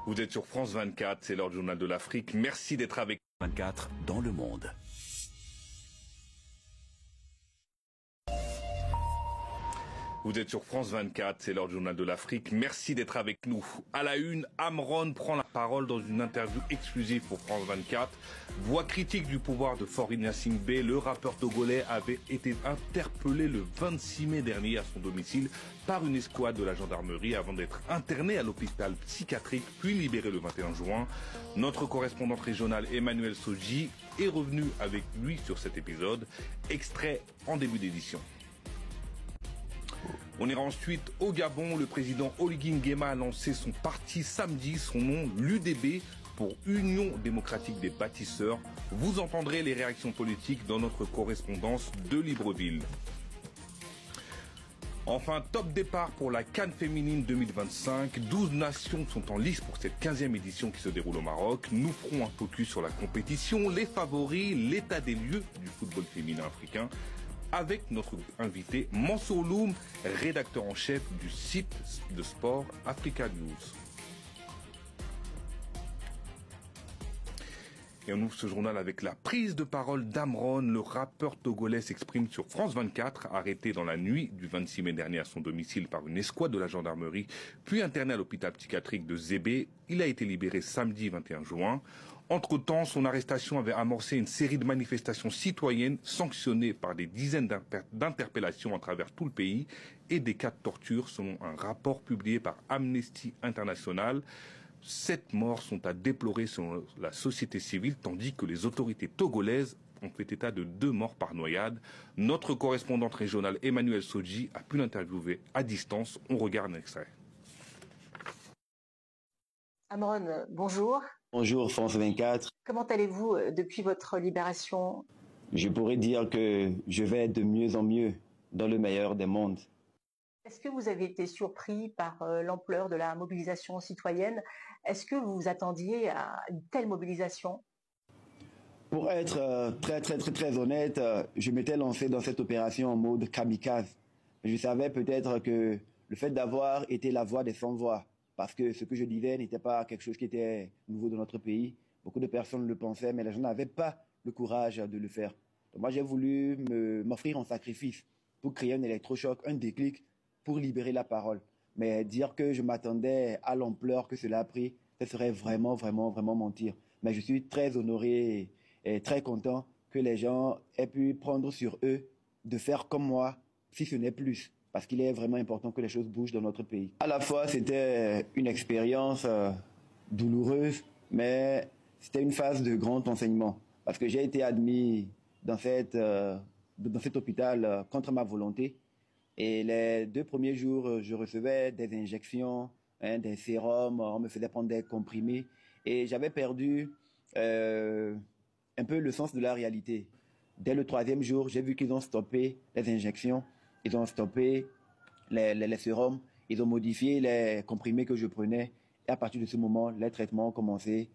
Vous êtes sur France 24, c'est l'heure du journal de l'Afrique. Merci d'être avec 24 dans le monde. Vous êtes sur France 24, c'est l'heure du journal de l'Afrique. Merci d'être avec nous. À la une, Amron prend la parole dans une interview exclusive pour France 24. Voix critique du pouvoir de Faure Gnassingbé, le rappeur togolais avait été interpellé le 26 mai dernier à son domicile par une escouade de la gendarmerie avant d'être interné à l'hôpital psychiatrique puis libéré le 21 juin. Notre correspondante régionale Emmanuel Soji est revenue avec lui sur cet épisode, extrait en début d'édition. On ira ensuite au Gabon. Le président Oligui Nguema a lancé son parti samedi, son nom l'UDB pour Union démocratique des bâtisseurs. Vous entendrez les réactions politiques dans notre correspondance de Libreville. Enfin, top départ pour la CAN féminine 2025. 12 nations sont en lice pour cette 15e édition qui se déroule au Maroc. Nous ferons un focus sur la compétition, les favoris, l'état des lieux du football féminin africain, avec notre invité Mansour Loum, rédacteur en chef du site de sport Africa News. Et on ouvre ce journal avec la prise de parole d'Amron. Le rappeur togolais s'exprime sur France 24, arrêté dans la nuit du 26 mai dernier à son domicile par une escouade de la gendarmerie, puis interné à l'hôpital psychiatrique de Zébé. Il a été libéré samedi 21 juin. Entre-temps, son arrestation avait amorcé une série de manifestations citoyennes sanctionnées par des dizaines d'interpellations à travers tout le pays et des cas de torture selon un rapport publié par Amnesty International. 7 morts sont à déplorer selon la société civile, tandis que les autorités togolaises ont fait état de 2 morts par noyade. Notre correspondante régionale Emmanuel Soji a pu l'interviewer à distance. On regarde un extrait. Amron, bonjour. Bonjour France 24. Comment allez-vous depuis votre libération? Je pourrais dire que je vais de mieux en mieux, dans le meilleur des mondes. Est-ce que vous avez été surpris par l'ampleur de la mobilisation citoyenne? Est-ce que vous vous attendiez à une telle mobilisation? Pour être très honnête, je m'étais lancé dans cette opération en mode kamikaze. Je savais peut-être que le fait d'avoir été la voix des sans-voix, parce que ce que je disais n'était pas quelque chose qui était nouveau dans notre pays. Beaucoup de personnes le pensaient, mais les gens n'avaient pas le courage de le faire. Donc moi, j'ai voulu m'offrir en sacrifice pour créer un électrochoc, un déclic, pour libérer la parole. Mais dire que je m'attendais à l'ampleur que cela a pris, ce serait vraiment mentir. Mais je suis très honoré et très content que les gens aient pu prendre sur eux de faire comme moi, si ce n'est plus. Parce qu'il est vraiment important que les choses bougent dans notre pays. À la fois, c'était une expérience douloureuse, mais c'était une phase de grand enseignement. Parce que j'ai été admis dans cet hôpital contre ma volonté. Et les 2 premiers jours, je recevais des injections, des sérums, on me faisait prendre des comprimés. Et j'avais perdu un peu le sens de la réalité. Dès le 3e jour, j'ai vu qu'ils ont stoppé les injections. Ils ont stoppé les sérums, ils ont modifié les comprimés que je prenais. Et à partir de ce moment, les traitements ont commencé